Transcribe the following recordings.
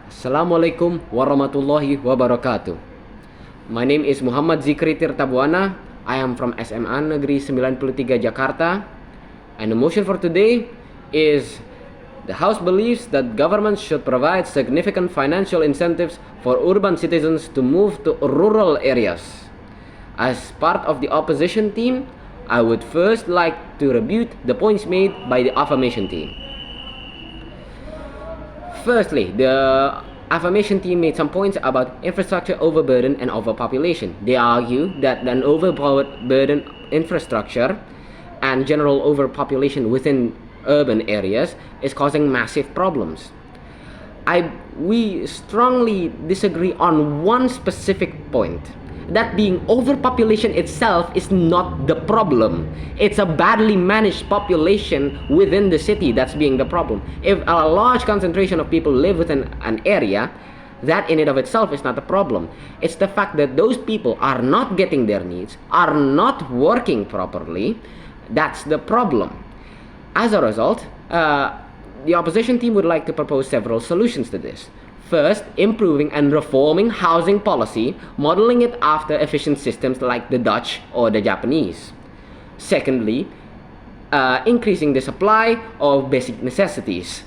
Assalamualaikum warahmatullahi wabarakatuh. My name is Muhammad Dzikri Tirta Buana. I am from Sman Negeri 93 Jakarta. And the motion for today is the House believes that government should provide significant financial incentives for urban citizens to move to rural areas. As part of the opposition team, I would first like to rebut the points made by the affirmation team. Firstly, the affirmation team made some points about infrastructure overburden and overpopulation. They argue that an overburdened infrastructure and general overpopulation within urban areas is causing massive problems. We strongly disagree on one specific point. That being, overpopulation itself is not the problem. It's a badly managed population within the city that's being the problem. If a large concentration of people live within an area, that in and of itself is not the problem. It's the fact that those people are not getting their needs, are not working properly. That's the problem. As a result, the opposition team would like to propose several solutions to this. First, improving and reforming housing policy, modeling it after efficient systems like the Dutch or the Japanese. Secondly, increasing the supply of basic necessities.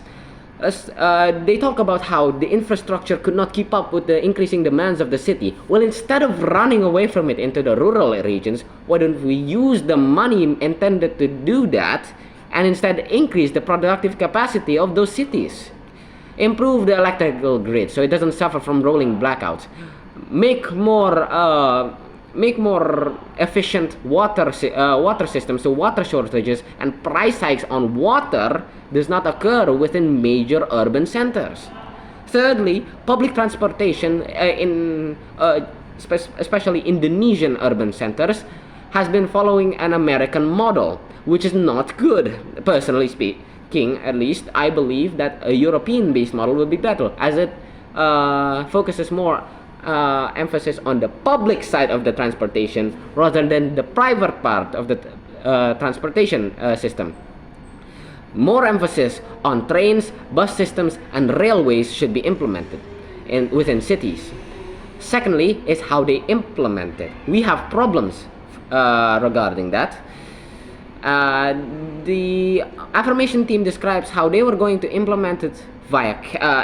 They talk about how the infrastructure could not keep up with the increasing demands of the city. Well, instead of running away from it into the rural regions, why don't we use the money intended to do that and instead increase the productive capacity of those cities? Improve the electrical grid so it doesn't suffer from rolling blackouts. Make more efficient water systems so water shortages and price hikes on water does not occur within major urban centers. Thirdly, public transportation especially Indonesian urban centers has been following an American model, which is not good, personally speaking. At least I believe that a European-based model would be better, as it focuses more emphasis on the public side of the transportation rather than the private part of the transportation system. More emphasis on trains, bus systems, and railways should be implemented within cities. Secondly, is how they implement it. We have problems regarding that. The affirmation team describes how they were going to implement it via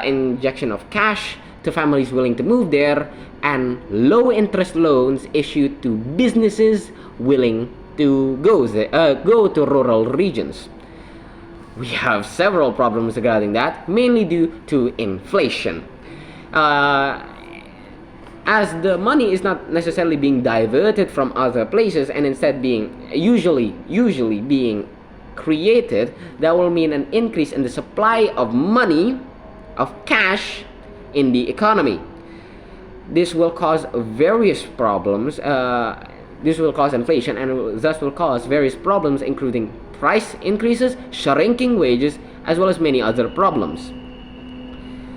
injection of cash to families willing to move there and low interest loans issued to businesses willing to go to rural regions. We have several problems regarding that, mainly due to inflation. As the money is not necessarily being diverted from other places and instead being usually being created, that will mean an increase in the supply of money, of cash in the economy. This will cause various problems. This will cause inflation and thus will cause various problems, including price increases, shrinking wages, as well as many other problems.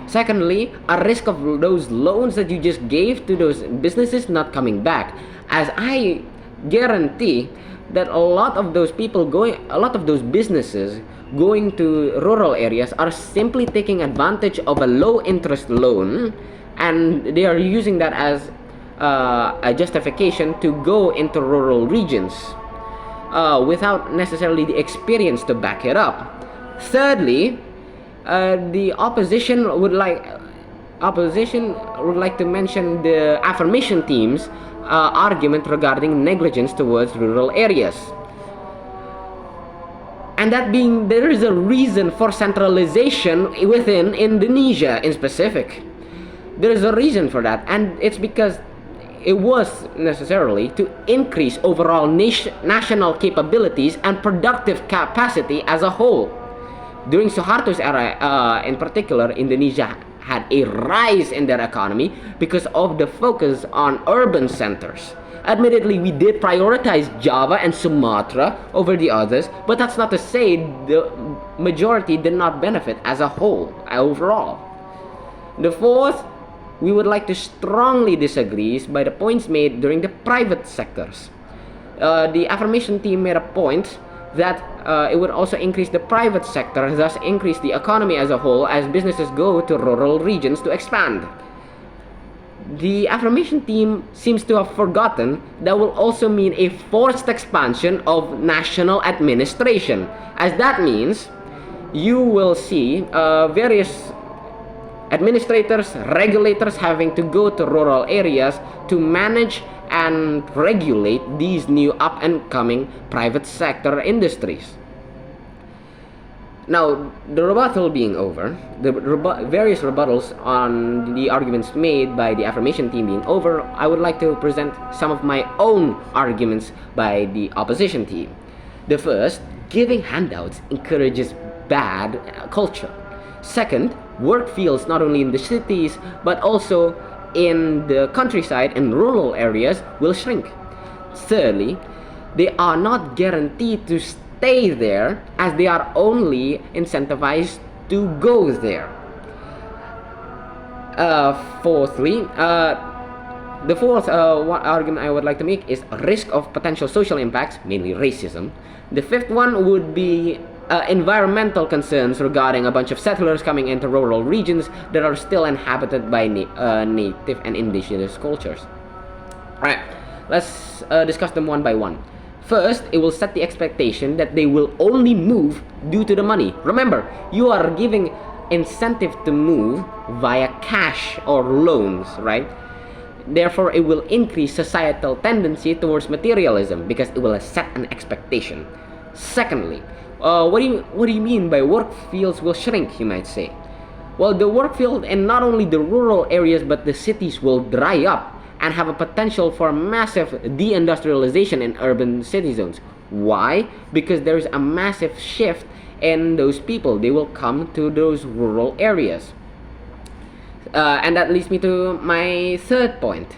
Secondly, a risk of those loans that you just gave to those businesses not coming back, as I guarantee that a lot of those businesses going to rural areas are simply taking advantage of a low interest loan, and they are using that as a justification to go into rural regions without necessarily the experience to back it up. Thirdly, the opposition would like to mention the affirmation team's argument regarding negligence towards rural areas, and that being there is a reason for centralization within Indonesia in specific. There is a reason for that, and it's because it was necessarily to increase overall national capabilities and productive capacity as a whole. During Suharto's era, in particular, Indonesia had a rise in their economy because of the focus on urban centers. Admittedly, we did prioritize Java and Sumatra over the others, but that's not to say the majority did not benefit as a whole, overall. The fourth, we would like to strongly disagree by the points made during the private sectors. The affirmation team made a point that it would also increase the private sector, thus increase the economy as a whole as businesses go to rural regions to expand. The affirmation team seems to have forgotten that will also mean a forced expansion of national administration, as that means you will see various administrators, regulators having to go to rural areas to manage and regulate these new up and coming private sector industries. Now, the rebuttal being over, the various rebuttals on the arguments made by the affirmation team being over, I would like to present some of my own arguments by the opposition team. The first, giving handouts encourages bad culture. Second, work fields not only in the cities but also in the countryside and rural areas will shrink. Thirdly, they are not guaranteed to stay there as they are only incentivized to go there. Fourthly, the fourth argument I would like to make is risk of potential social impacts, mainly racism. The fifth one would be environmental concerns regarding a bunch of settlers coming into rural regions that are still inhabited by native and indigenous cultures. Alright, let's discuss them one by one. First, it will set the expectation that they will only move due to the money. Remember, you are giving incentive to move via cash or loans, right? Therefore, it will increase societal tendency towards materialism because it will set an expectation. Secondly, what do you mean by work fields will shrink, you might say? Well, the work field in not only the rural areas but the cities will dry up and have a potential for massive deindustrialization in urban city zones. Why? Because there is a massive shift in those people. They will come to those rural areas. And that leads me to my third point.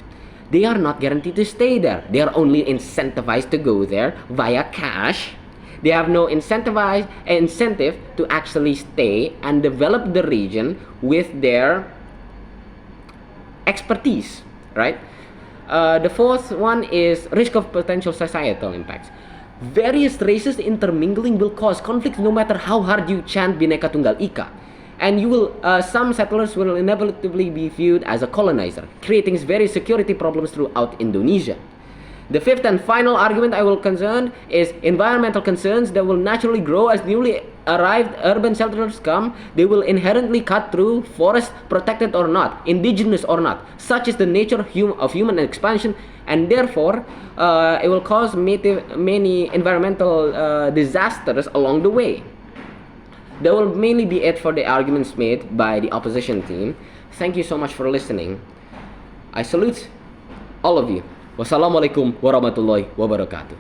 They are not guaranteed to stay there. They are only incentivized to go there via cash. They have no incentive to actually stay and develop the region with their expertise, right? The fourth one is risk of potential societal impacts. Various races intermingling will cause conflicts no matter how hard you chant Bhinneka Tunggal Ika. And some settlers will inevitably be viewed as a colonizer, creating various security problems throughout Indonesia. The fifth and final argument I will concern is environmental concerns that will naturally grow as newly arrived urban settlers come. They will inherently cut through forests, protected or not, indigenous or not. Such is the nature of human expansion, and therefore it will cause many environmental disasters along the way. That will mainly be it for the arguments made by the opposition team. Thank you so much for listening. I salute all of you. Wassalamualaikum warahmatullahi wabarakatuh.